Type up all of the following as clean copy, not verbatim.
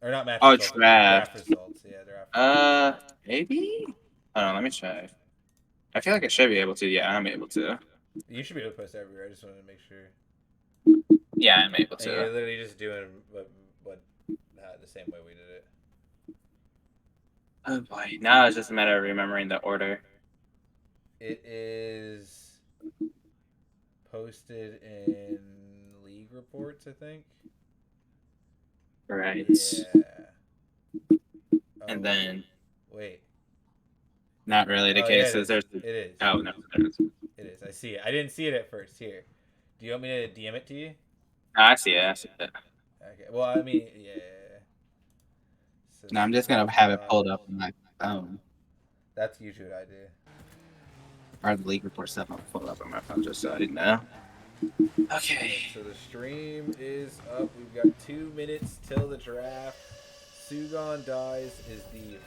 or not match Oh, results, but draft draft. results. Yeah, draft results. Maybe. Hold on, let me check. I feel like I should be able to. Yeah, I'm able to. You should be able to post everywhere. I just wanted to make sure. Yeah, I'm able And to. you're literally just doing what the same way we did it. Oh boy, now it's just a matter of remembering the order. It is posted in league reports, I think. Right. Yeah. And Oh, then, wait. not really the Oh, yeah, case. it Is is. there's. It is. Oh no, there is. It is. I see it. I didn't see it at first. Here. Do you want me to DM it to you? I see it. I see it. Okay. Well, I mean, yeah. So No, I'm just Sugan gonna have it pulled up dies. on my phone. That's usually what I do. Or the league report stuff. I'll pull it up on my phone just so I didn't know. All Okay. right, so the stream is up. We've got 2 minutes till the draft. Sugan dies is the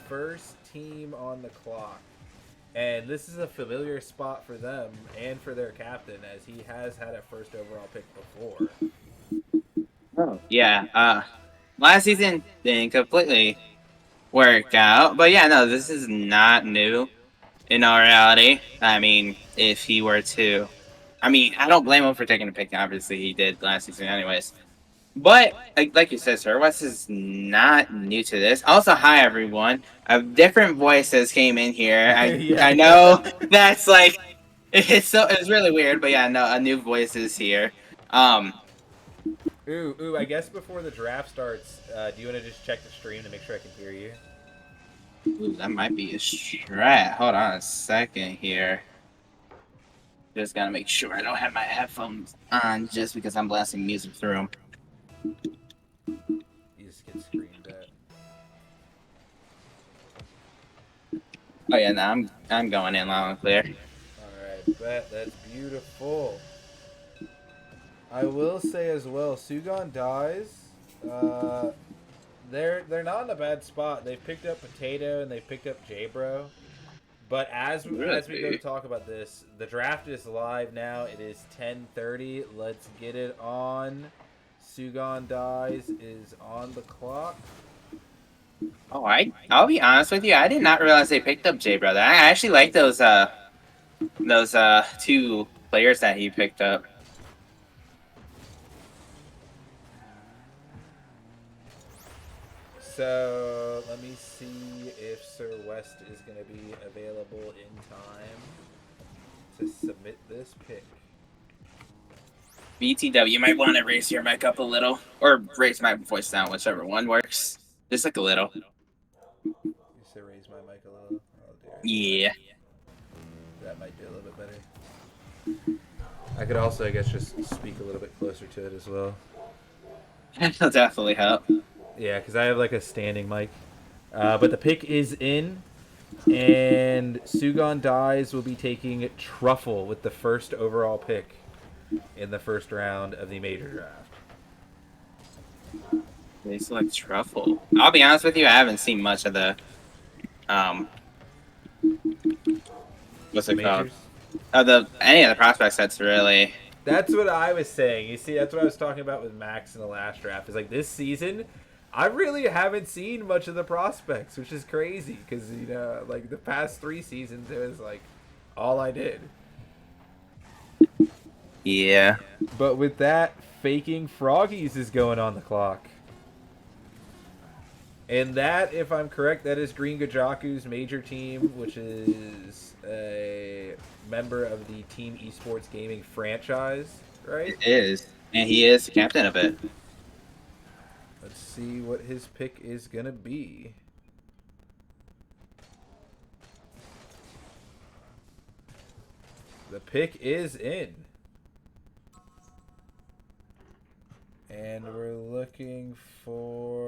first team on the clock. And this is a familiar spot for them and for their captain, as he has had a first overall pick before. Oh. Yeah. Last season didn't completely work out, but yeah, no, this is not new. In all reality, I mean, if he were to, I mean, I don't blame him for taking a pick. Obviously, he did last season, anyways. But like you said, Sir West is not new to this. Also, hi everyone. Different voices came in here. I know Yeah. that's like it's really weird, but yeah, no, a new voice is here. Um, Ooh, I guess before the draft starts, do you want to just check the stream to make sure I can hear you? ooh, that might be a strat. Hold on a second here. Just gotta make sure I don't have my headphones on just because I'm blasting music through them. You just get screamed at. Oh yeah, no, I'm going in loud and clear. Alright, bet. That's beautiful. I will say as well, Sugan dies. Uh, they're not in a bad spot. They've picked up Potato and they've picked up J-Bro. But as we go to Really? talk about this, the draft is live now. It is 10:30. Let's get it on. Sugan dies is on the clock. Oh, I'll be honest with you. I did not realize they picked up Jay Brother. I actually like those two players that he picked up. So let me see if Sir West is going to be available in time to submit this pick. BTW, you might want to raise your mic up a little, or raise my voice down, whichever one works. Just like a little. You say raise my mic a little. Oh dear. Yeah. That might do a little bit better. I could also, I guess, just speak a little bit closer to it as well. That'll definitely help. Yeah, because I have like a standing mic. But the pick is in, and Sugan Dies will be taking Truffle with the first overall pick in the first round of the major draft. They select Truffle. I'll be honest with you, I haven't seen much of the what's The it called? majors? The any of the prospect sets really. That's what I was saying. You see, that's what I was talking about with Max in the last draft. Is like this season, I really haven't seen much of the prospects, which is crazy because like the past 3 seasons, it was like all I did. Yeah. But with that, faking froggies is going on the clock. And that, if I'm correct, that is Green Gajaku's major team, which is a member of the Team Esports Gaming franchise, right? It is. And he is the captain of it. Let's see what his pick is going to be. The pick is in. And we're looking for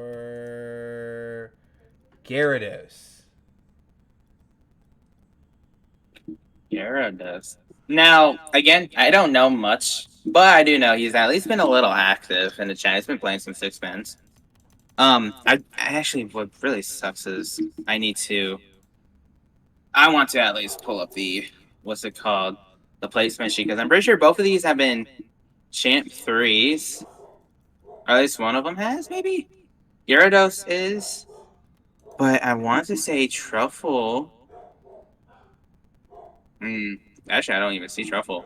Gyarados. Gyarados. Now, again, I don't know much, but I do know he's at least been a little active in the chat. He's been playing some six mans. I actually, what really sucks is I want to at least pull up the, what's it called? The placement sheet, because I'm pretty sure both of these have been champ threes. Or at least one of them has, maybe? Gyarados is, but I want to say Truffle. Hmm. Actually, I don't even see Truffle.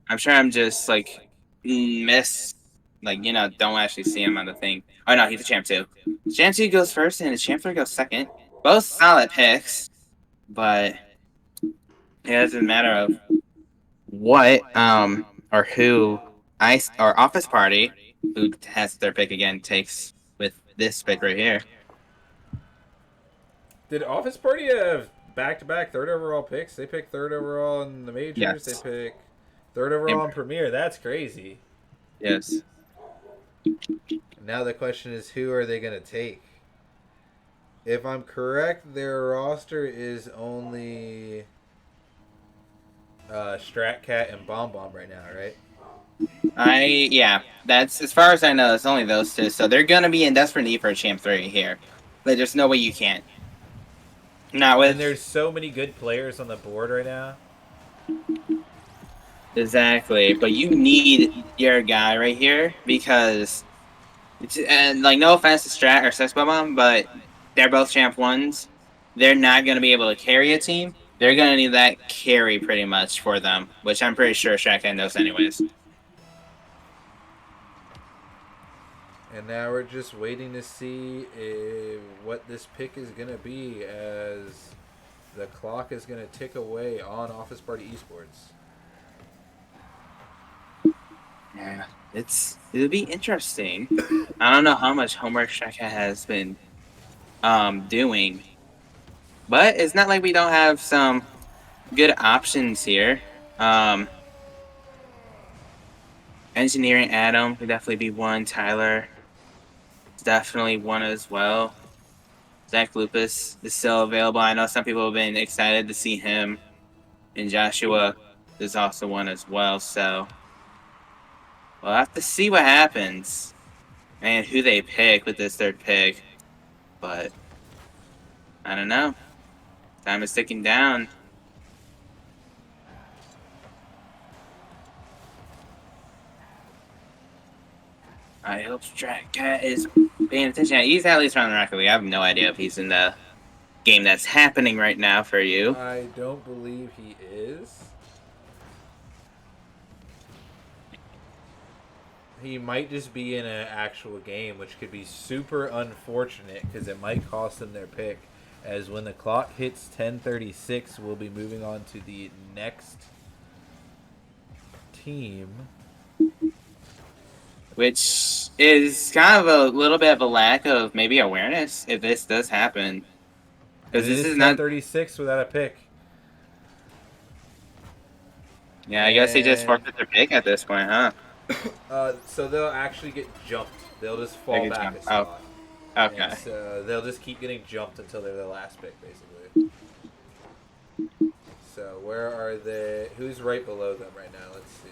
I'm sure I'm just like miss, like don't actually see him on the thing. Oh no, he's a champ two. Champ two goes first, and the champ three goes second. Both solid picks, but it doesn't matter of what or who ice or office party who has their pick again takes with this pick right here. Did Office Party have back-to-back third overall picks? They pick third overall in the majors. They Yes. pick third overall in Premier. That's crazy. Yes. Now the question is, who are they going to take? If I'm correct, their roster is only Strat Cat and Bomb Bomb right now, right? Yeah, that's as far as I know. It's only those two, so they're gonna be in desperate need for a champ three here. Like, there's no way you can't. Not And with there's so many good players on the board right now. exactly, but you need your guy right here because, and like, no offense to Strat or Sexbomb, but they're both champ ones. They're not gonna be able to carry a team. They're gonna need that carry pretty much for them, which I'm pretty sure Strat knows anyways. And now we're just waiting to see what this pick is going to be as the clock is going to tick away on Office Party Esports. Yeah, it'll be interesting. I don't know how much homework Shaka has been doing, but it's not like we don't have some good options here. Um, Engineering Adam would definitely be one. Tyler is definitely one as well. Zach Lupus is still available. I know some people have been excited to see him, and Joshua is also one as well. So we'll have to see what happens and who they pick with this third pick. But I don't know. Time is ticking down. I hope Strat Cat is paying attention. He's at least around the Rocket League. I have no idea if he's in the game that's happening right now for you. I don't believe he is. He might just be in an actual game, which could be super unfortunate because it might cost them their pick. As when the clock hits 10:36, we'll be moving on to the next team. Which is kind of a little bit of a lack of maybe awareness if this does happen. And Because it this is is not. 10:36 without a pick. Yeah, I guess they just And forfeit their pick at this point, huh? so they'll actually get jumped. They'll just They fall get back jumped. a Oh, spot. And okay. so they'll just keep getting jumped until they're the last pick, basically. So where are they? Who's right below them right now? Let's see.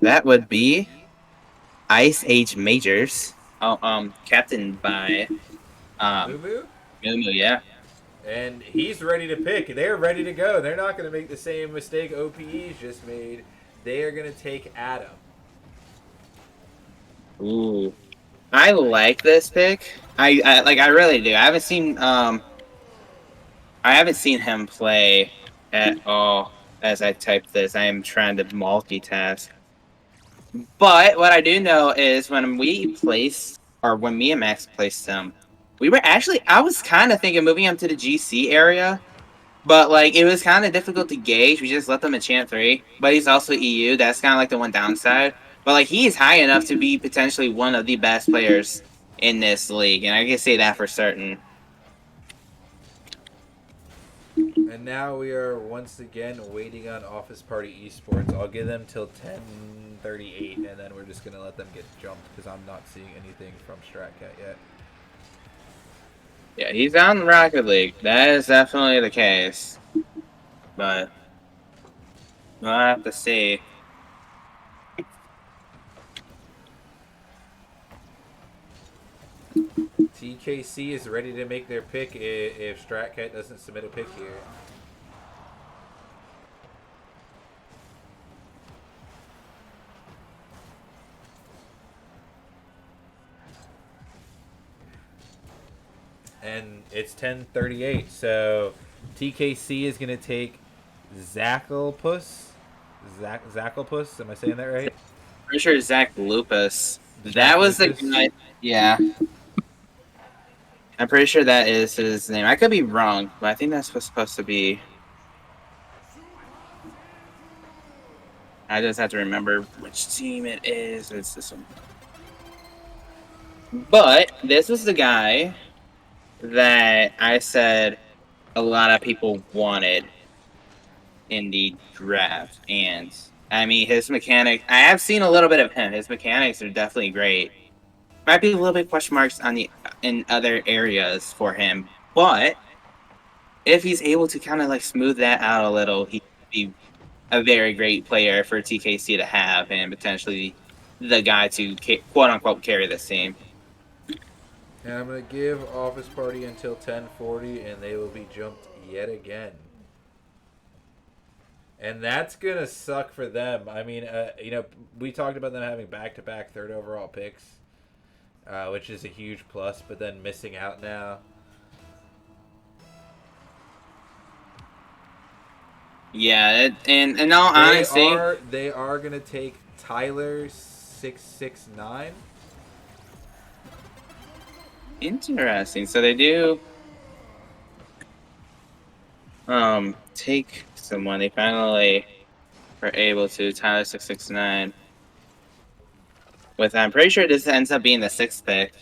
That would be Ice Age Majors. Oh, captained by Moo Moo? Mumu, yeah. And he's ready to pick. They're ready to go. They're not going to make the same mistake OPE's just made. They are going to take Adam. Ooh. I like this pick. I really do. I haven't seen him play at all as I type this. I am trying to multitask. But what I do know is when we placed, or when me and Max placed him, we were actually, I was kind of thinking moving him to the GC area, but like it was kind of difficult to gauge. We just let them in Champ 3, but he's also EU. That's kind of like the one downside. But like he's high enough to be potentially one of the best players in this league, and I can say that for certain. And now we are once again waiting on Office Party Esports. I'll give them till 10:38, and then we're just going to let them get jumped because I'm not seeing anything from Stratcat yet. Yeah, he's on the Rocket League. That is definitely the case. But we'll have to see. TKC is ready to make their pick if Stratcat doesn't submit a pick here. And it's 10:38. So TKC is gonna take Zachelpuss. Zachelpuss. Am I saying that right? Pretty sure Zach Lupus. That Zach was the Lupus. guy. Yeah, I'm pretty sure that is his name. I could be wrong, but I think that's what's supposed to be. I just have to remember which team it is. It's this one. But this was the guy that I said a lot of people wanted in the draft. And I mean, his mechanics, I have seen a little bit of him. His mechanics are definitely great. Might be a little bit question marks on the in other areas for him, but if he's able to kind of like smooth that out a little, he could be a very great player for TKC to have and potentially the guy to quote unquote carry this team. And I'm gonna give Office Party until 10:40, and they will be jumped yet again. And that's gonna suck for them. I mean, we talked about them having back-to-back third overall picks, which is a huge plus. But then missing out now. Yeah, and in all They honesty, are they are gonna take Tyler 669. interesting. So they do take someone. They finally were able to Tyler 669. With I'm pretty sure this ends up being the sixth pick.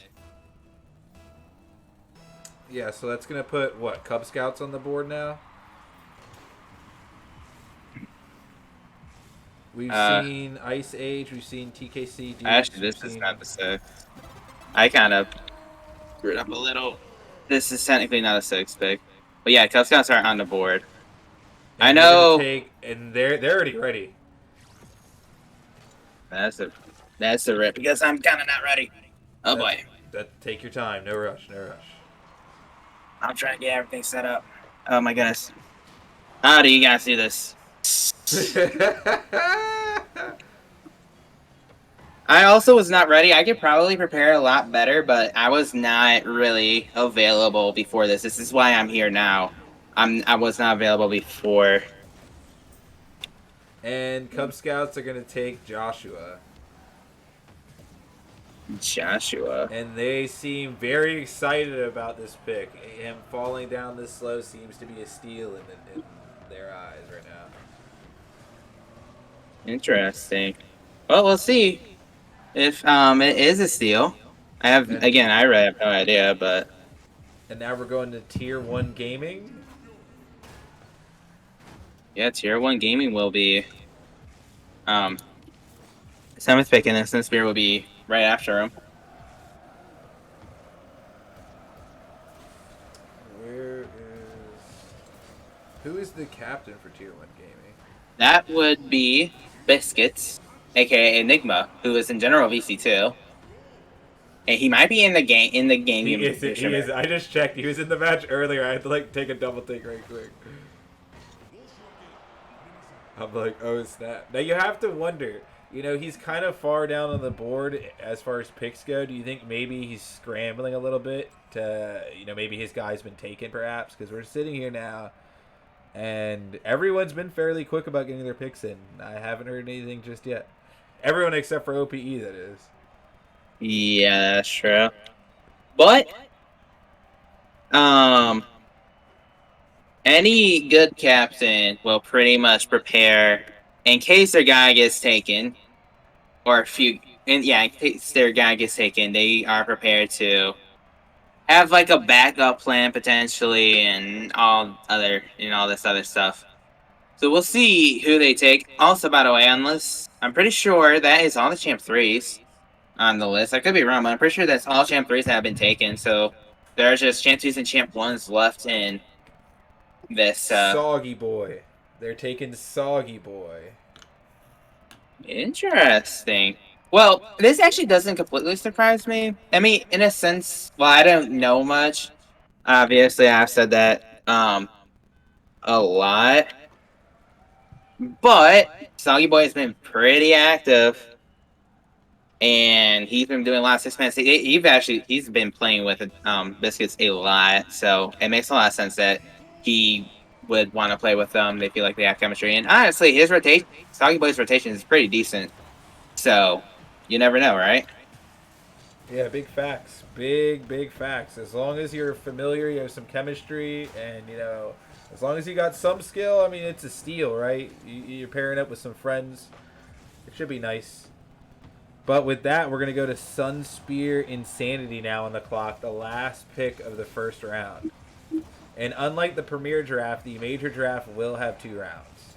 Yeah, so that's gonna put what Cub Scouts on the board now. We've Uh, seen Ice Age, we've seen TKC actually, Dukes, we've this is seen, not the sixth. I kind of screwed up a little. This is technically not a sixth pick, but yeah, Cub Scouts are on the board. I and they're gonna know take, and they're already ready. that's a that's the rip because I'm kind of not ready. Oh That's boy, that. Take your time, no rush, no rush. I'm trying to get everything set up. Oh my goodness, how do you guys do this? I also was not ready. I could probably prepare a lot better, but I was not really available before this. This is why I'm here now. I was not available before. And Cub Scouts are gonna take Joshua, Joshua. and they seem very excited about this pick. Him falling down this slow seems to be a steal in their eyes right now. Interesting. Well, we'll see if it is a steal. And I really have no idea, but and now we're going to Tier One Gaming. yeah, tier one gaming will be um seventh pick, and Instant Spear will be right after him. Where is who is the captain for Tier One Gaming? That would be Biscuits, aka Enigma, who is in general VC2. And he might be in the game He game. is. He is. I just checked. He was in the match earlier. I had to like take a double take right quick. I'm like, oh snap! Now you have to wonder. You know, he's kind of far down on the board as far as picks go. Do you think maybe he's scrambling a little bit to, maybe his guy's been taken perhaps? Because we're sitting here now, and everyone's been fairly quick about getting their picks in. I haven't heard anything just yet. Everyone except for OPE, that is. Yeah, that's true. But um, any good captain will pretty much prepare in case their guy gets taken, or if you, and yeah, in case their guy gets taken, they are prepared to have like a backup plan potentially, and all this other stuff. So we'll see who they take. Also, by the way, unless I'm pretty sure that is all the champ threes on the list. I could be wrong, but I'm pretty sure that's all champ threes that have been taken. So there are just champ twos and champ ones left in this. Soggy boy. They're taking Soggy boy. Interesting. Well, this actually doesn't completely surprise me. I mean, in a sense, well, I don't know much. Obviously, I've said that a lot, but Soggy Boy has been pretty active. and he's been doing a lot of 6-man. He's been playing with Biscuits a lot, so it makes a lot of sense that he would want to play with them. They feel like they have chemistry, and honestly, his rotation, Soggy Boy's rotation is pretty decent. So you never know, right? Yeah, big facts. Big facts. As long as you're familiar, you have some chemistry, and as long as you got some skill, I mean, it's a steal, right? You're pairing up with some friends. It should be nice. But with that, we're going to go to Sun Spear Insanity now on the clock, the last pick of the first round. And unlike the Premier Draft, the Major Draft will have 2 rounds.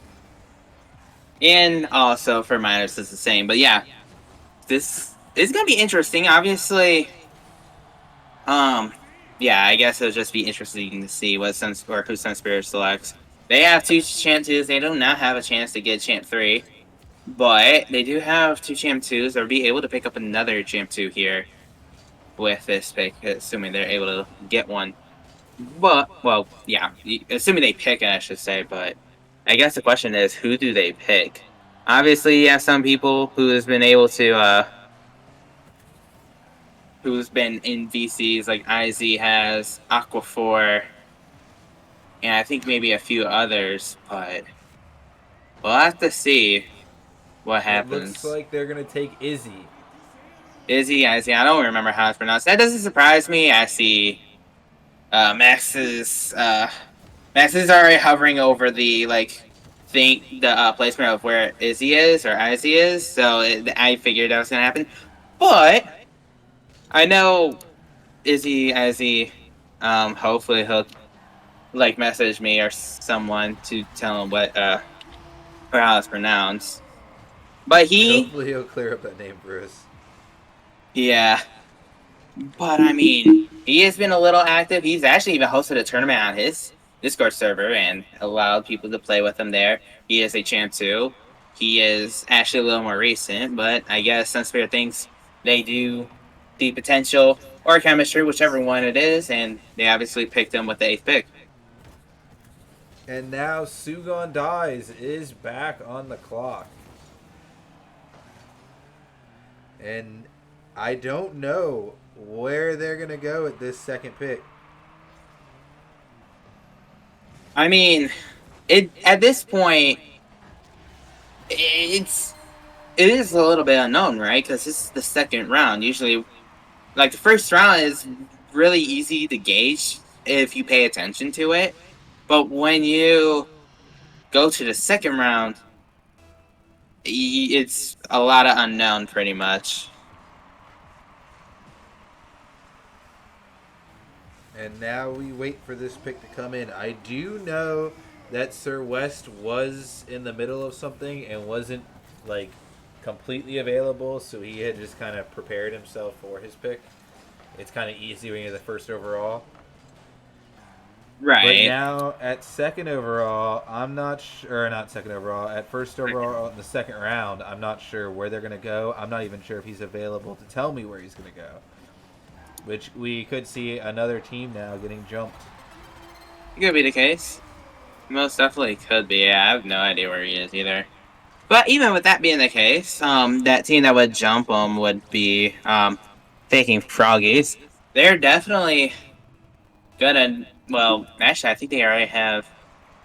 And also for minors, it's the same. But yeah, this is gonna be interesting. Obviously, um, yeah, I guess it'll just be interesting to see what or who Sunspirit selects. They have 2 champ 2s. They do not have a chance to get champ 3, but they do have 2 champ 2s. They'll be able to pick up another champ 2 here with this pick, assuming they're able to get one. But well, yeah, assuming they pick it, I should say. But I guess the question is, who do they pick? Obviously, you have some people who has been able to who's been in VCs like IZ has, Aquaphor, and I think maybe a few others, but we'll have to see what It looks happens. like they're going to take Izzy. IZ, I don't remember how it's pronounced. That doesn't surprise me. I see Max's Max is already hovering over the placement of where Izzy is or Izzy is, so I figured that was gonna happen. But I know Izzy, hopefully he'll message me or someone to tell him what or how it's pronounced. But Hopefully, he'll clear up that name for us. yeah. But I mean, he has been a little active. He's actually even hosted a tournament on his Discord server and allowed people to play with him there. He is a champ too. He is actually a little more recent, but I guess Sunspirit thinks they do the potential or chemistry, whichever one it is, and they obviously picked him with the 8th pick. And now Sugon Dies is back on the clock. And I don't know where they're going to go at this second pick. I mean, at this point, it's it is a little bit unknown, right? Because this is the second round. Usually, the first round is really easy to gauge if you pay attention to it. But when you go to the second round, it's a lot of unknown pretty much. And now we wait for this pick to come in. I do know that Sir West was in the middle of something and wasn't like completely available, so he had just kind of prepared himself for his pick. It's kind of easy when you're the first overall. But Right. now at second overall, I'm not sure. Not second overall. At first overall in the second round, I'm not sure where they're gonna go. I'm not even sure if he's available to tell me where he's gonna go. Which we could see another team now getting jumped. It could be the case. Most definitely could be. Yeah, I have no idea where he is either. But even with that being the case, that team that would jump him would be taking Froggies. They're definitely gonna. Well, actually, I think they already have.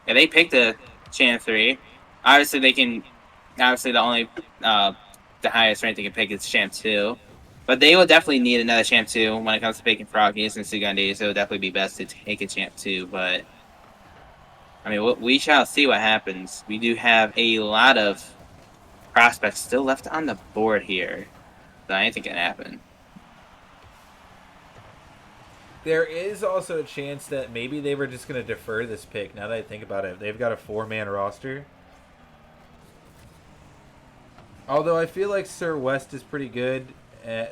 Yeah, they picked a champ 3. Obviously, they can. Obviously, the highest rank they can pick is champ 2. But they will definitely need another champ 2 when it comes to picking Froggies and Sugandis. So it would definitely be best to take a champ 2. But I mean, we shall see what happens. We do have a lot of prospects still left on the board here. So anything can happen. There is also a chance that maybe they were just going to defer this pick. Now that I think about it, they've got a 4-man roster. Although I feel like Sir West is pretty good.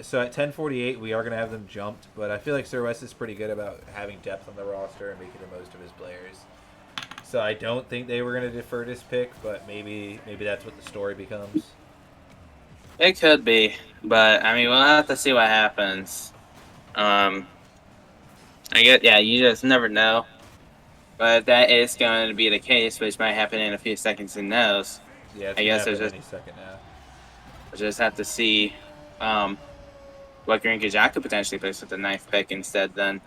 So at 10:48, we are going to have them jumped. But I feel like Sir West is pretty good about having depth on the roster and making the most of his players. So I don't think they were going to defer this pick, but maybe that's what the story becomes. It could be, but I mean, we'll have to see what happens. I guess, yeah, you just never know. But that is going to be the case, which might happen in a few seconds. Who knows? Yeah, it's I going to guess happen any second now. we'll just have to see what Green Gajaku potentially plays with the ninth pick instead then.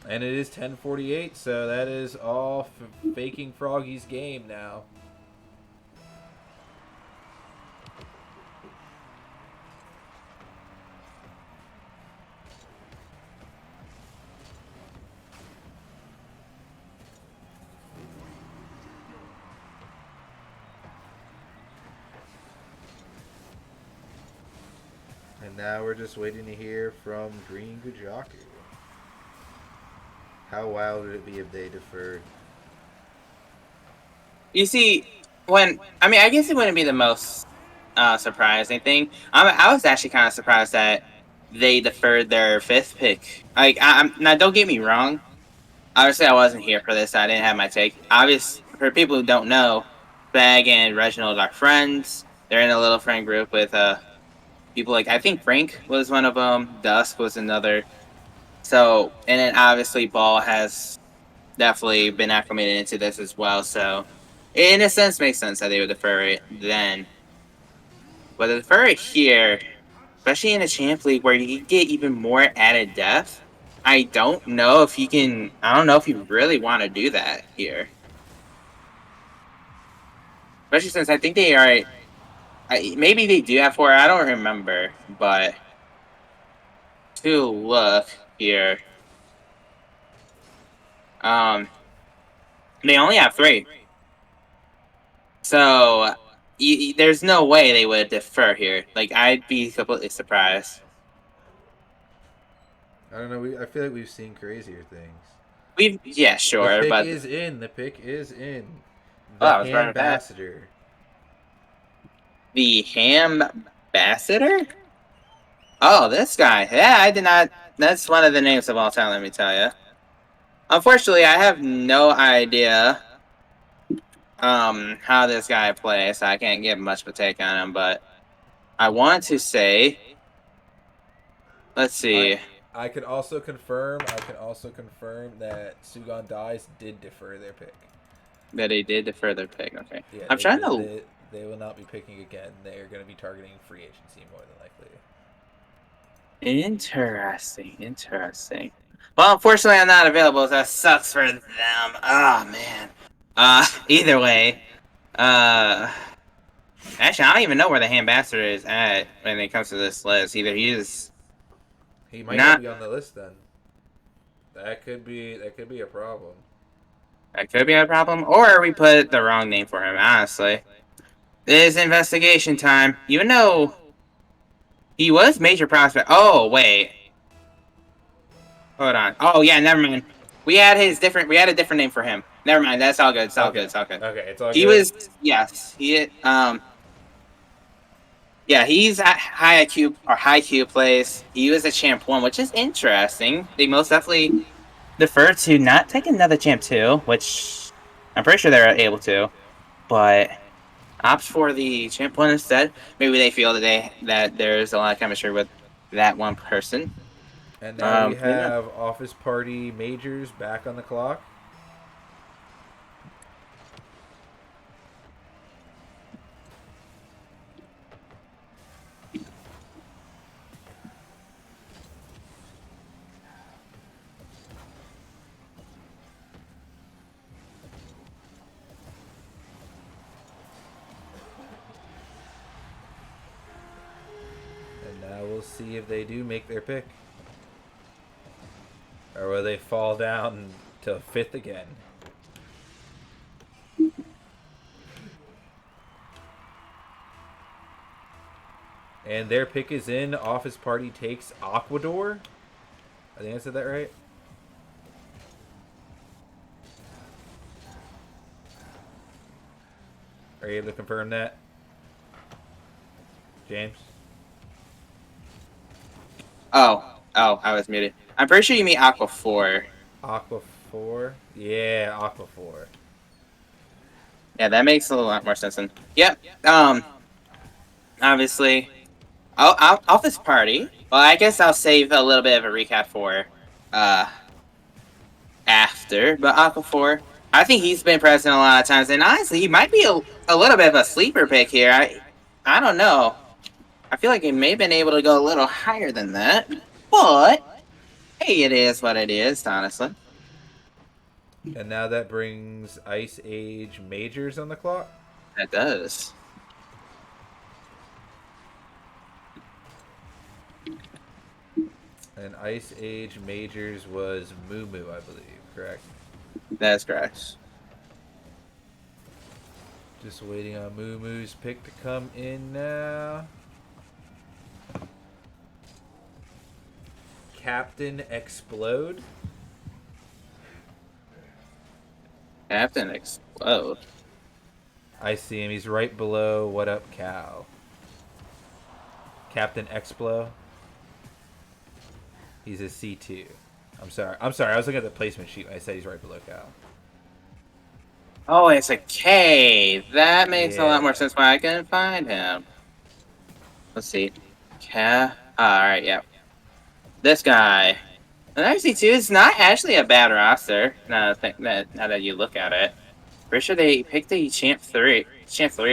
And it is 10:48, so that is all faking Froggy's game now. And now we're just waiting to hear from Green Gujaku. How wild would it be if they deferred? You see, I guess it wouldn't be the most surprising thing. I was actually kind of surprised that they deferred their fifth pick. Like, now don't get me wrong. Obviously, I wasn't here for this. I didn't have my take. Obviously, for people who don't know, Bag and Reginald are friends. They're in a little friend group with people like I think Frank was one of them. Dusk was another. So, and then obviously Ball has definitely been acclimated into this as well. So, in a sense, makes sense that they would defer it then. But to defer it here, especially in a Champ League where you get even more added depth, I don't know if you can. I don't know if you really want to do that here, especially since I think they are. Maybe they do have four. I don't remember, but to look here, um, they only have three. So there's no way they would defer here. Like, I'd be completely surprised. I don't know. I feel like we've seen crazier things. Yeah, The sure, pick but is in. The pick is in. oh, The I was right with that. Ambassador. The Ambassador? Oh, this guy. Yeah, I did not. That's one of the names of all time, let me tell you. Unfortunately, I have no idea how this guy plays, so I can't give much of a take on him, but I want to say, let's I see. I can also confirm. I can also confirm that Sugan Dice did defer their pick. That he did the further pick. Okay. Yeah, I'm they trying did. to. They will not be picking again. They are going to be targeting free agency more than likely. Interesting. Interesting. Well, unfortunately, I'm not available. So that sucks for them. Oh, man. Either way. Uh, Actually, I don't even know where the ambassador is at when it comes to this list. Either he is He might not not. be on the list then. That could be a problem. That could be a problem. Or we put the wrong name for him, honestly. This is investigation time. Even though he was major prospect. Oh, wait. Hold on. Oh, yeah, never mind. We had a different name for him. Never mind. That's all good. It's all Okay. good. It's all good. Okay, it's all He good. was, yes. Yeah, he's at high IQ or high Q plays. He was a champ one, which is interesting. They most definitely defer to not take another champ two, which I'm pretty sure they're able to, but opts for the champ one instead. Maybe they feel that there's a lot of chemistry with that one person. And now we Yeah. have Office Party Majors back on the clock. And now we'll see if they do make their pick. Or will they fall down to fifth again? And their pick is in. Office Party takes Aquador. I think I said that right. Are you able to confirm that, James? I was muted. I'm pretty sure you mean Aqua 4. Aqua 4? Yeah, Aqua 4. Yeah, that makes a lot more sense. Yep. Obviously, Office Party. Well, I guess I'll save a little bit of a recap for after. But Aqua 4, I think he's been present a lot of times, and honestly, he might be a little bit of a sleeper pick here. I don't know. I feel like he may have been able to go a little higher than that, but hey, it is what it is, honestly. And now that brings Ice Age Majors on the clock. That does. And Ice Age Majors was Moo Moo, I believe, correct? That's correct. Just waiting on Moo Moo's pick to come in now. Captain Explode. Captain Explode. I see him. He's right below What Up Cal. Captain Explo. He's a C2. I'm sorry. I was looking at the placement sheet when I said he's right below Cal. Oh, it's a K. That makes a lot more Yeah. sense why I couldn't find him. Let's see. Alright, yeah. This guy. And actually, too, it's not actually a bad roster. Now that you look at it. Pretty sure they picked the Champ 3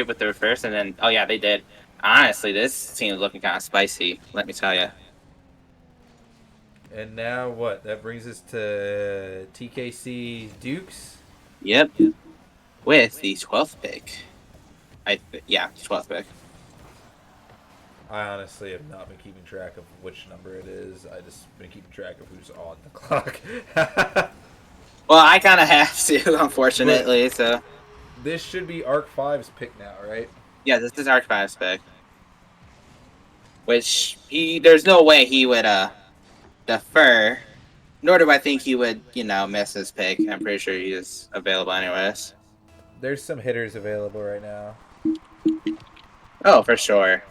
with their first, and then, oh yeah, they did. Honestly, this team is looking kind of spicy, let me tell you. And now what? That brings us to TKC Dukes. Yep. With the 12th pick. Yeah, 12th pick. I honestly have not been keeping track of which number it is. I just been keeping track of who's on the clock. Well, I kind of have to, unfortunately, so. This should be Arc 5's pick now, right? Yeah, this is Arc 5's pick. Which, there's no way he would, defer. Nor do I think he would, miss his pick. I'm pretty sure he is available anyways. There's some hitters available right now. Oh, for sure.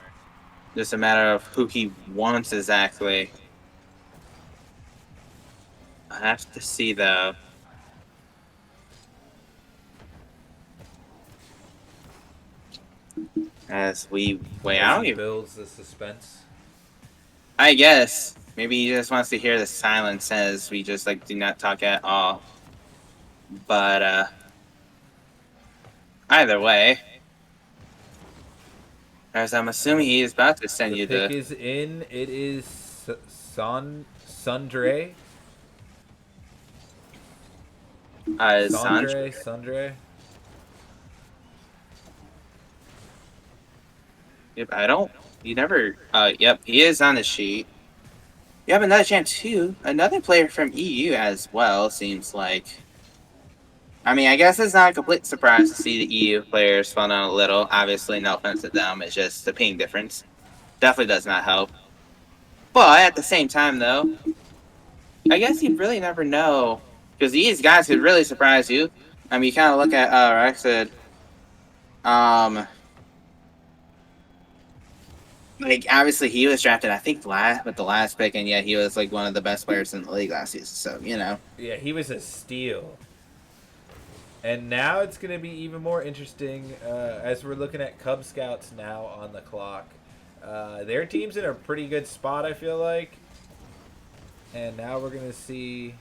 Just a matter of who he wants exactly. I have to see, though. As we wait out. He builds the suspense. I guess. Maybe he just wants to hear the silence as we just, do not talk at all. But, either way. As I'm assuming he is about to send you the pick is in. It is Sundre. Sundre. Yep, yep, he is on the sheet. You have another chance too. Another player from EU as well, seems like. I mean, I guess it's not a complete surprise to see the EU players fall down a little. Obviously, no offense to them, it's just the ping difference. Definitely does not help. But at the same time, though, I guess you really never know. Because these guys could really surprise you. I mean, you kind of look at Rexed. Obviously, he was drafted, I think, with the last pick, and yet he was, one of the best players in the league last season. So, Yeah, he was a steal. And now it's going to be even more interesting as we're looking at Cub Scouts now on the clock. Their team's in a pretty good spot, I feel like. And now we're going to see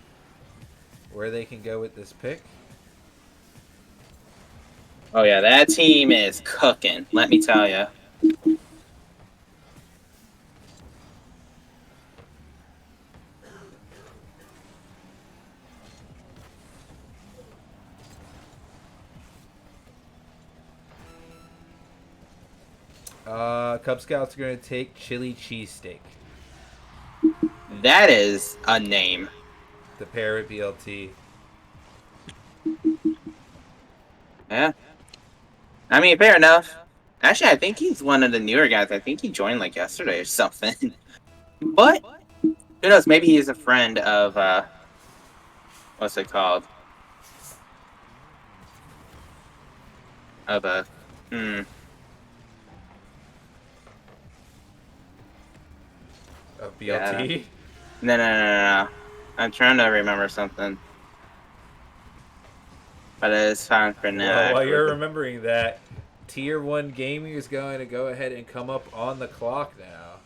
where they can go with this pick. Oh, yeah, that team is cooking, let me tell you. Cub Scouts are going to take chili cheesesteak. That is a name. The Parrot BLT. Yeah. I mean, fair enough. Actually, I think he's one of the newer guys. I think he joined, yesterday or something. But, who knows? Maybe he's a friend of, what's it called? Of Of BLT? Yeah. No. I'm trying to remember something. But it is fine for now. Well, while you're remembering that, Tier 1 Gaming is going to go ahead and come up on the clock now.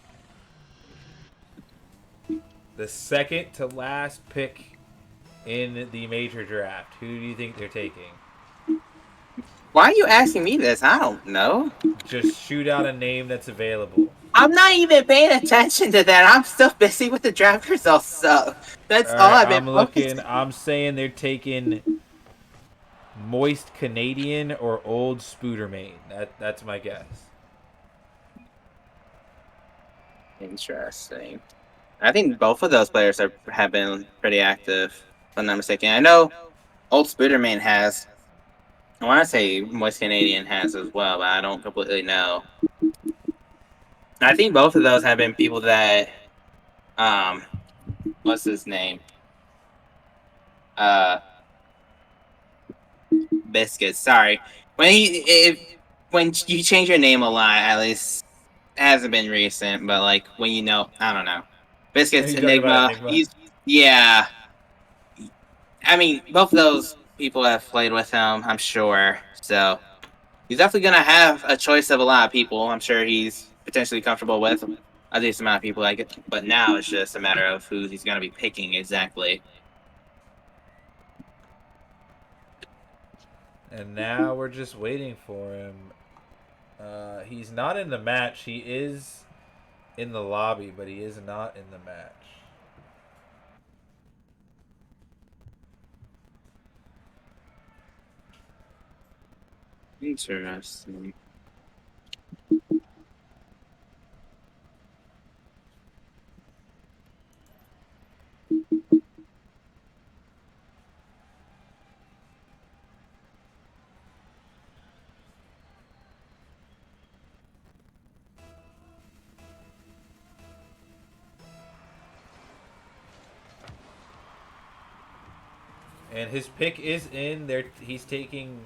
The second to last pick in the major draft? Who do you think they're taking? Why are you asking me this? I don't know. Just shoot out a name that's available. I'm not even paying attention to that. I'm still busy with the draft results, so that's All all right, I've been I'm looking. focusing. I'm saying they're taking moist Canadian or old Spoodermane. That's my guess. Interesting. I think both of those players have been pretty active, if I'm not mistaken. I know Old Spiderman has. I want to say Moist Canadian has as well, but I don't completely know. I think both of those have been people that, um, what's his name? Uh, Biscuits. Sorry. When you change your name a lot, at least it hasn't been recent, but like when you know, I don't know. Are Biscuits you talking about Enigma. Enigma? Yeah. I mean, both of those people have played with him, I'm sure. So he's definitely gonna have a choice of a lot of people. I'm sure he's potentially comfortable with a decent amount of people like it. But now it's just a matter of who he's gonna be picking exactly. And now we're just waiting for him. He's not in the match. He is in the lobby, but he is not in the match. Interesting. And his pick is in there. He's taking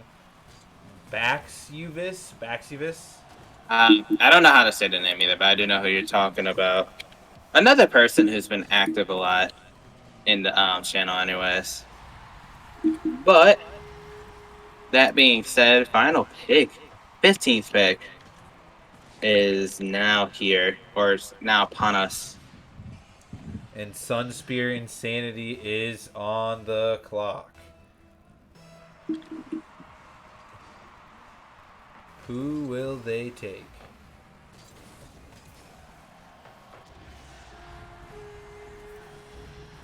Baxivis. I don't know how to say the name either, but I do know who you're talking about. Another person who's been active a lot in the channel, anyways. But that being said, final pick, 15th pick, is now here, or is now upon us. And Sunspear Insanity is on the clock. Who will they take?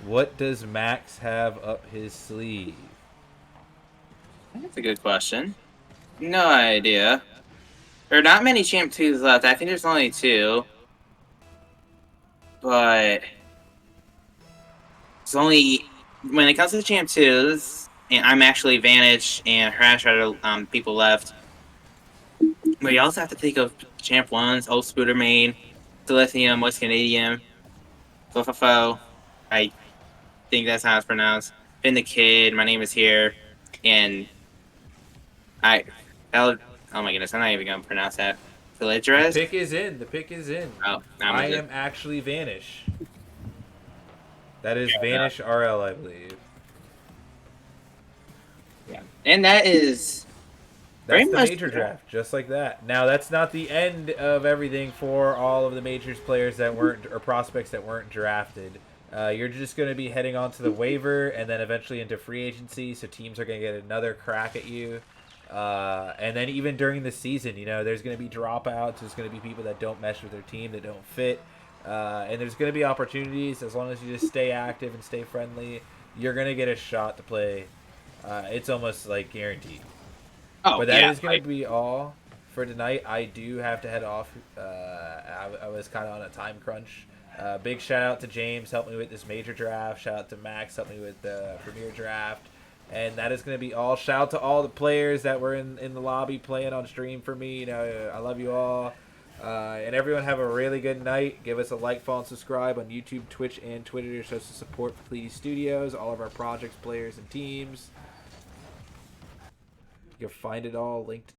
What does Max have up his sleeve? That's a good question. No idea. There are not many Champ 2s left. I think there's only two. But it's only when it comes to the Champ 2s, and I'm actually Vantage and Harash are people left. But you also have to think of Champ 1s, Old Scooter Main, Dilithium, West Canadian, Fofofo. I think that's how it's pronounced. Finn the Kid, my name is here. And I. Oh my goodness, I'm not even going to pronounce that. The Philidress? pick is in. The pick is in. Oh, I'm I a good. am actually Vanish. That is Vanish RL, I believe. Yeah. And that is very That's the much. major draft, just like that. Now, that's not the end of everything for all of the majors players that weren't, or prospects that weren't drafted. You're just going to be heading on to the waiver and then eventually into free agency, so teams are going to get another crack at you. And then even during the season, there's going to be dropouts. There's going to be people that don't mesh with their team, that don't fit. And there's going to be opportunities. As long as you just stay active and stay friendly, you're going to get a shot to play. It's almost like guaranteed. Oh, But that yeah. is going to be all for tonight. I do have to head off. I was kind of on a time crunch. Big shout out to James, helped me with this major draft. Shout out to Max, helped me with the premier draft. And that is going to be all. Shout out to all the players that were in the lobby playing on stream for me. I love you all. And everyone have a really good night. Give us a like, follow, and subscribe on YouTube, Twitch, and Twitter to show us the support for Cleety Studios, all of our projects, players, and teams. You can find it all linked